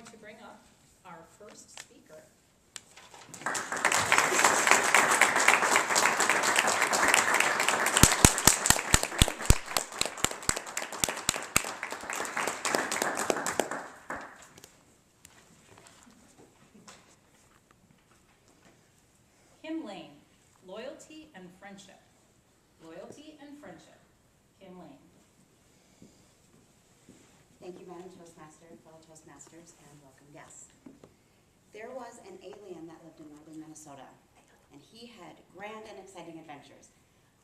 going to bring up our first speaker. Kim Lane, Loyalty and Friendship. Loyalty and Friendship. Kim Lane. Thank you, Madam Toastmaster, fellow Toastmasters, and welcome guests. There was an alien that lived in northern Minnesota, and he had grand and exciting adventures.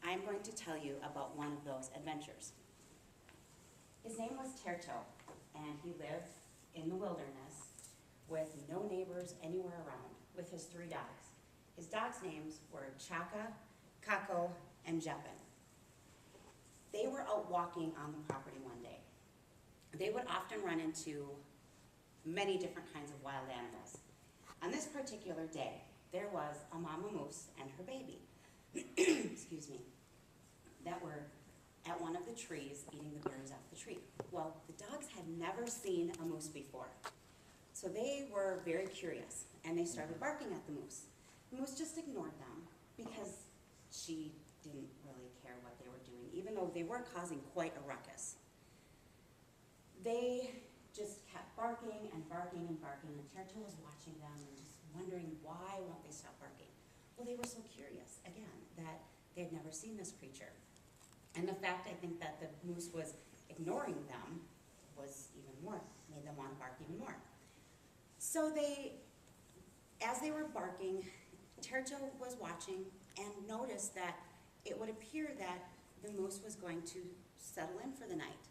I'm going to tell you about one of those adventures. His name was Terto, and he lived in the wilderness with no neighbors anywhere around, with his 3 dogs. His dogs' names were Chaka, Kako, and Jeppin. They were out walking on the property one day. They would often run into many different kinds of wild animals. On this particular day, there was a mama moose and her baby, excuse me, that were at one of the trees eating the berries off the tree. Well, the dogs had never seen a moose before, so they were very curious, and they started barking at the moose. The moose just ignored them because she didn't really care what they were doing, even though they were causing quite a ruckus. They just kept barking and barking and barking, and Terto was watching them and just wondering why won't they stop barking. Well, they were so curious, again, that they had never seen this creature. And the fact, I think, that the moose was ignoring them was even more, made them want to bark even more. So as they were barking, Terto was watching and noticed that it would appear that the moose was going to settle in for the night.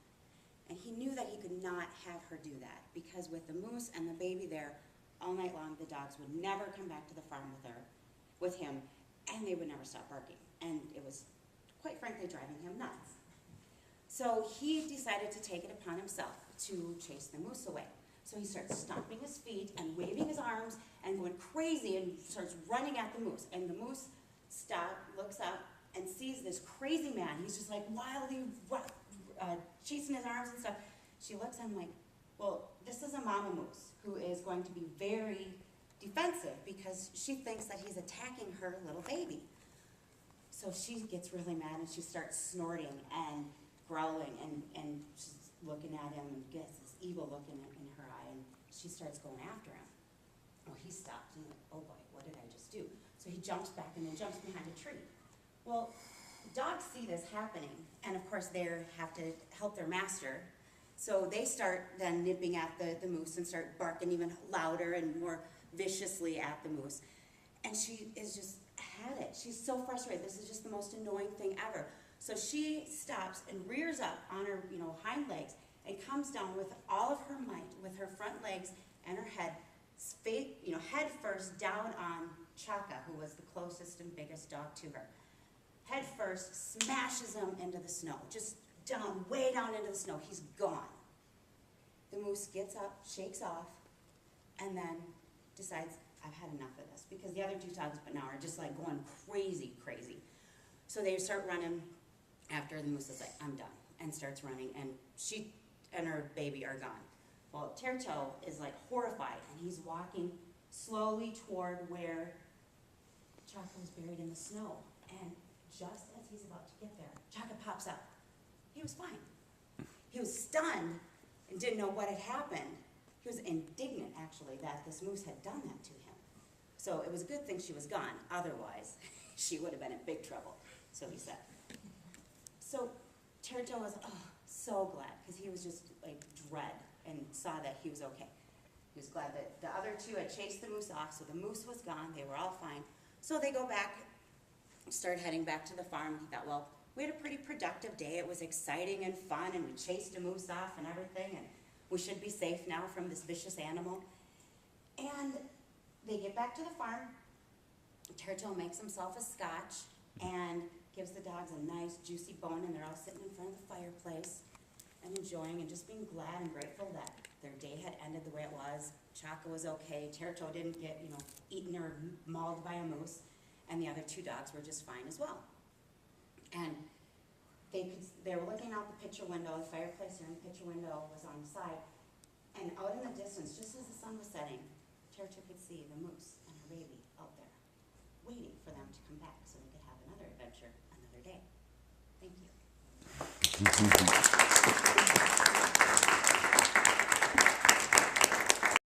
And he knew that he could not have her do that, because with the moose and the baby there all night long, the dogs would never come back to the farm with him, and they would never stop barking. And it was, quite frankly, driving him nuts. So he decided to take it upon himself to chase the moose away. So he starts stomping his feet and waving his arms and going crazy and starts running at the moose. And the moose looks up and sees this crazy man. He's just like wildly chasing his arms and stuff. She looks at him like, well, this is a mama moose who is going to be very defensive because she thinks that he's attacking her little baby. So she gets really mad and she starts snorting and growling, and she's looking at him and gets this evil look in her eye, and she starts going after him. Well, he stops and he's like, oh boy, what did I just do? So he jumps back and then jumps behind a tree. Well, dogs see this happening, and of course they have to help their master. So they start then nipping at the moose and start barking even louder and more viciously at the moose. And she is just had it. She's so frustrated. This is just the most annoying thing ever. So she stops and rears up on her hind legs and comes down with all of her might, with her front legs and her head, head first down on Chaka, who was the closest and biggest dog to her. Head first, smashes him into the snow, just down, way down into the snow. He's gone. The moose gets up, shakes off, and then decides, I've had enough of this, because the other 2 dogs but now are just like going crazy. So they start running after. The moose is like, I'm done, and starts running, and she and her baby are gone. Well, Terto is like horrified, and he's walking slowly toward where Chaka was buried in the snow, and just as he's about to get there, Chaka pops up. He was fine. He was stunned and didn't know what had happened. He was indignant, actually, that this moose had done that to him. So it was a good thing she was gone. Otherwise, she would have been in big trouble, so he said. So Terto was so glad, because he was just like dread and saw that he was okay. He was glad that the other 2 had chased the moose off, so the moose was gone. They were all fine. So they go back, start heading back to the farm. He thought, well, we had a pretty productive day. It was exciting and fun, and we chased a moose off and everything, and we should be safe now from this vicious animal. And they get back to the farm. Terto makes himself a scotch and gives the dogs a nice juicy bone, and they're all sitting in front of the fireplace and enjoying and just being glad and grateful that their day had ended the way it was. Chaka was okay. Terto didn't get, eaten or mauled by a moose, and the other 2 dogs were just fine as well. And they were looking out the picture window. The fireplace in the picture window was on the side, and And out in the distance, just as the sun was setting, Churchill could see the moose and her baby out there, waiting for them to come back so they could have another adventure another day. Thank you.